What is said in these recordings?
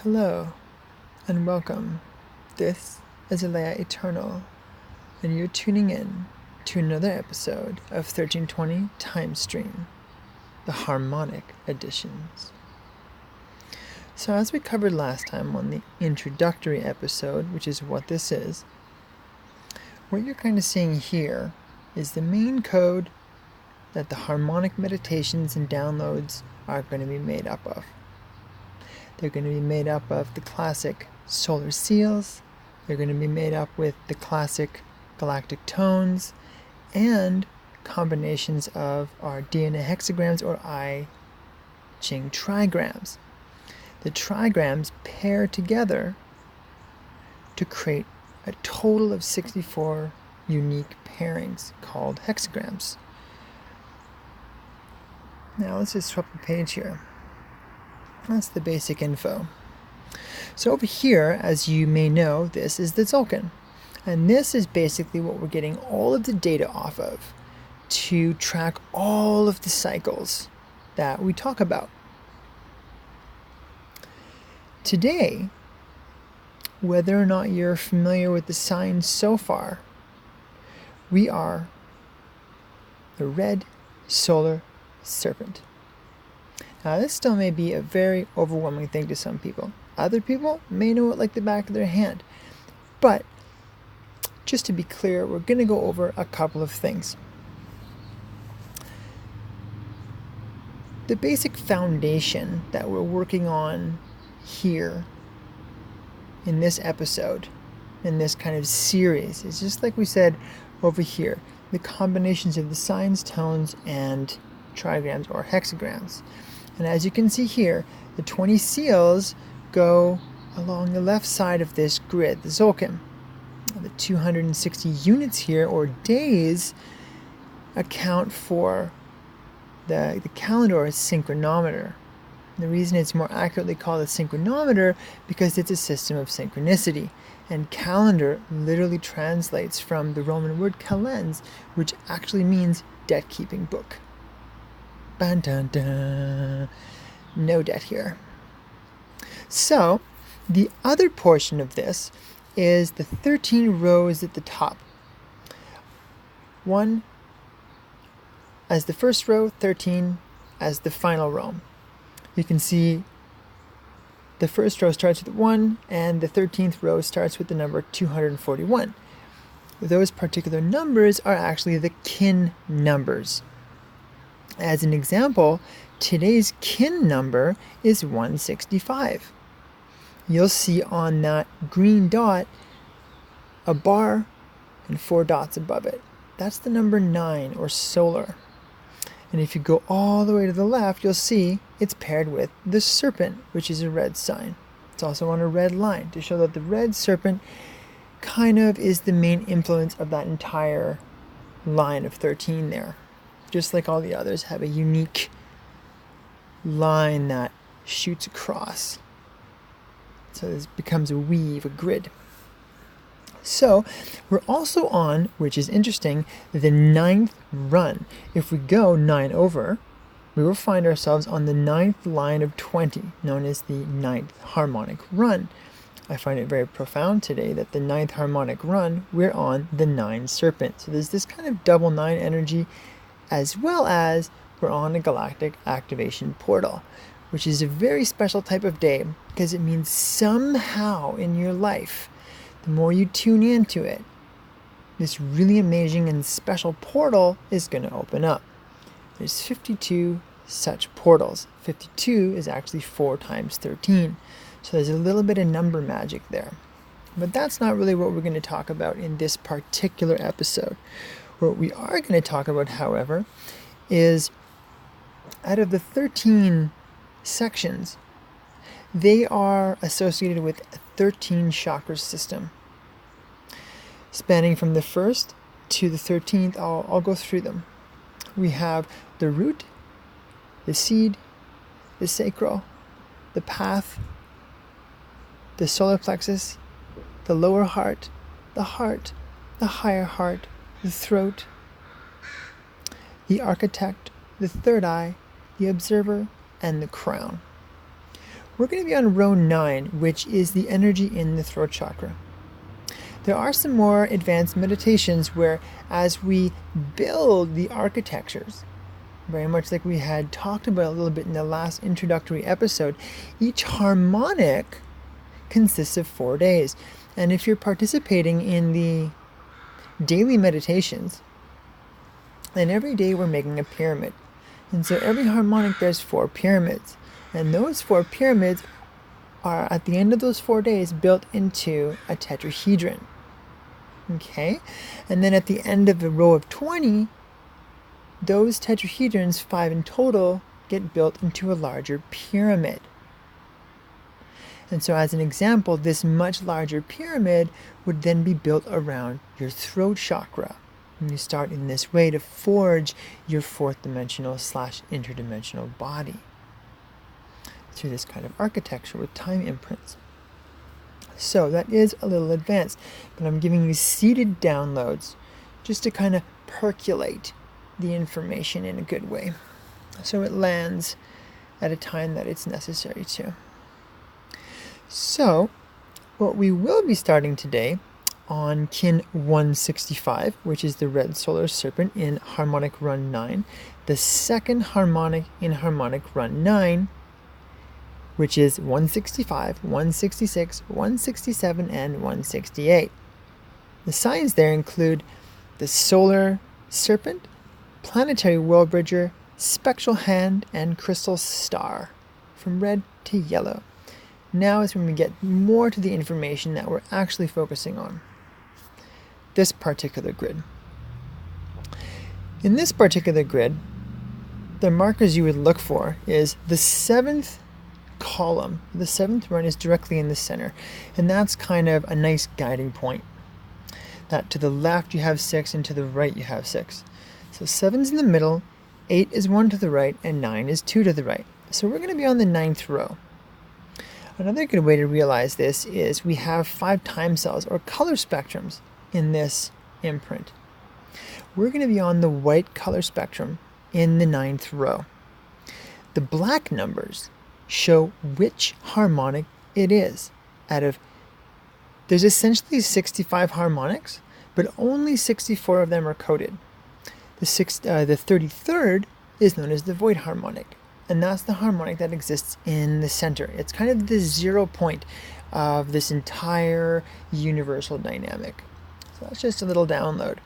Hello and welcome. This is Alea Eternal, and you're tuning in to another episode of 1320 Time Stream, the harmonic editions. So as we covered last time on the introductory episode, which is what this is, what you're kind of seeing here is the main code that the harmonic meditations and downloads are going to be made up of. They're going to be made up of the classic solar seals, they're going to be made up with the classic galactic tones, and combinations of our DNA hexagrams or I Ching trigrams. The trigrams pair together to create a total of 64 unique pairings called hexagrams. Now let's just swap the page here. That's the basic info. So over here, as you may know, this is the Tzolk'in. And this is basically what we're getting all of the data off of to track all of the cycles that we talk about. Today, whether or not you're familiar with the signs so far, we are the red solar serpent. Now, this still may be a very overwhelming thing to some people. Other people may know it like the back of their hand. But, just to be clear, we're going to go over a couple of things. The basic foundation that we're working on here in this episode, in this kind of series, is just like we said over here, the combinations of the signs, tones, and trigrams or hexagrams. And as you can see here, the 20 seals go along the left side of this grid, the Tzolk'in. The 260 units here, or days, account for the calendar or synchronometer. The reason it's more accurately called a synchronometer because it's a system of synchronicity. And calendar literally translates from the Roman word kalends, which actually means debt-keeping book. Dun, dun, dun. No debt here. So, the other portion of this is the 13 rows at the top. 1 as the first row, 13 as the final row. You can see the first row starts with 1, and the 13th row starts with the number 241. Those particular numbers are actually the kin numbers. As an example, today's kin number is 165. You'll see on that green dot a bar and 4 dots above it. That's the number 9, or solar. And if you go all the way to the left, you'll see it's paired with the serpent, which is a red sign. It's also on a red line to show that the red serpent kind of is the main influence of that entire line of 13 there. Just like all the others have a unique line that shoots across. So this becomes a weave, a grid. So we're also on, which is interesting, the 9th run. If we go 9 over, we will find ourselves on the 9th line of 20, known as the 9th harmonic run. I find it very profound today that the 9th harmonic run, we're on the 9 serpent. So there's this kind of double 9 energy, as well as we're on a galactic activation portal, which is a very special type of day because it means somehow in your life, the more you tune into it, this really amazing and special portal is going to open up. There's 52 such portals. 52 is actually 4 times 13. So there's a little bit of number magic there. But that's not really what we're going to talk about in this particular episode. What we are going to talk about, however, is out of the 13 sections, they are associated with a 13 chakra system. Spanning from the 1st to the 13th, I'll go through them. We have the root, the seed, the sacral, the path, the solar plexus, the lower heart, the higher heart, the throat, the architect, the third eye, the observer, and the crown. we're going to be on row 9, which is the energy in the throat chakra. There are some more advanced meditations where, as we build the architectures, very much like we had talked about a little bit in the last introductory episode, each harmonic consists of 4 days. And if you're participating in the daily meditations, then every day we're making a pyramid. And so every harmonic there's 4 pyramids. And those 4 pyramids are, at the end of those 4 days, built into a tetrahedron. Okay? And then at the end of the row of 20, those tetrahedrons, 5 in total, get built into a larger pyramid. And so as an example, this much larger pyramid would then be built around your throat chakra. And you start in this way to forge your 4th dimensional / interdimensional body through this kind of architecture with time imprints. So that is a little advanced, but I'm giving you seeded downloads just to kind of percolate the information in a good way, so it lands at a time that it's necessary to. So what we will be starting today on kin 165, which is the red solar serpent in harmonic run 9, the second harmonic in harmonic run 9, which is 165, 166, 167, and 168. The signs there include the solar serpent, planetary world bridger, spectral hand, and crystal star, from red to yellow. Now is when we get more to the information that we're actually focusing on. This particular grid. In this particular grid, the markers you would look for is the 7th column. The 7th run is directly in the center, and that's kind of a nice guiding point. That to the left you have 6 and to the right you have 6. So 7's in the middle, 8 is 1 to the right, and 9 is 2 to the right. So we're going to be on the 9th row. Another good way to realize this is we have 5 time cells or color spectrums in this imprint. We're going to be on the white color spectrum in the 9th row. The black numbers show which harmonic it is. There's essentially 65 harmonics, but only 64 of them are coded. The 33rd is known as the void harmonic, and that's the harmonic that exists in the center. It's kind of the 0 point of this entire universal dynamic. So that's just a little download.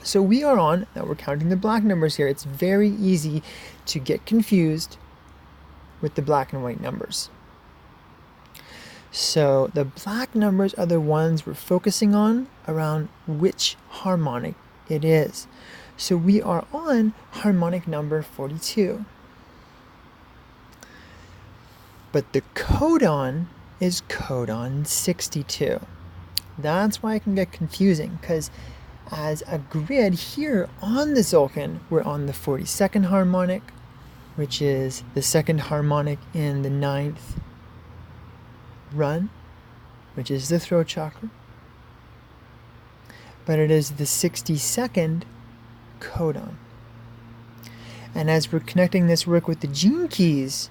So we are on, now we're counting the black numbers here. It's very easy to get confused with the black and white numbers. So the black numbers are the ones we're focusing on around which harmonic it is. So we are on harmonic number 42. But the codon is codon 62. That's why it can get confusing, because as a grid here on the Tzolk'in, we're on the 42nd harmonic, which is the 2nd harmonic in the 9th run, which is the throat chakra. But it is the 62nd codon. And as we're connecting this work with the gene keys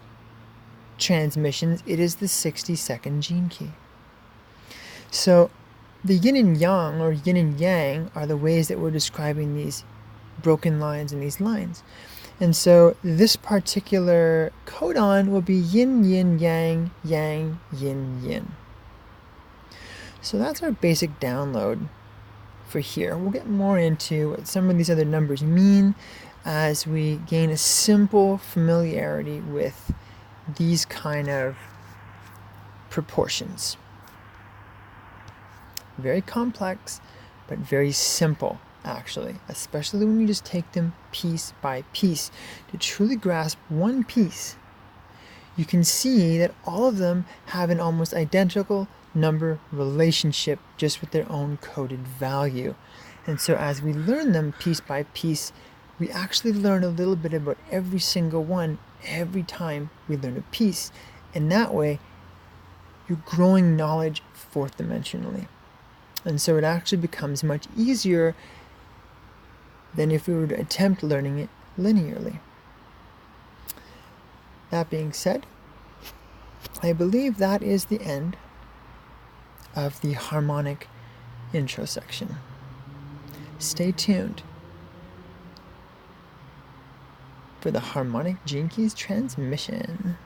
transmissions, it is the 62nd gene key. So the yin and yang, or yin and yang, are the ways that we're describing these broken lines and these lines. And so this particular codon will be yin, yin, yang, yang, yin, yin. So that's our basic download for here. We'll get more into what some of these other numbers mean as we gain a simple familiarity with these kind of proportions. Very complex, but very simple, actually, especially when you just take them piece by piece. To truly grasp one piece, you can see that all of them have an almost identical number relationship, just with their own coded value. And so as we learn them piece by piece, we actually learn a little bit about every single one every time we learn a piece. And that way, you're growing knowledge 4th dimensionally. And so it actually becomes much easier than if we were to attempt learning it linearly. That being said, I believe that is the end of the harmonic intro section. Stay tuned for the harmonic gene keys transmission.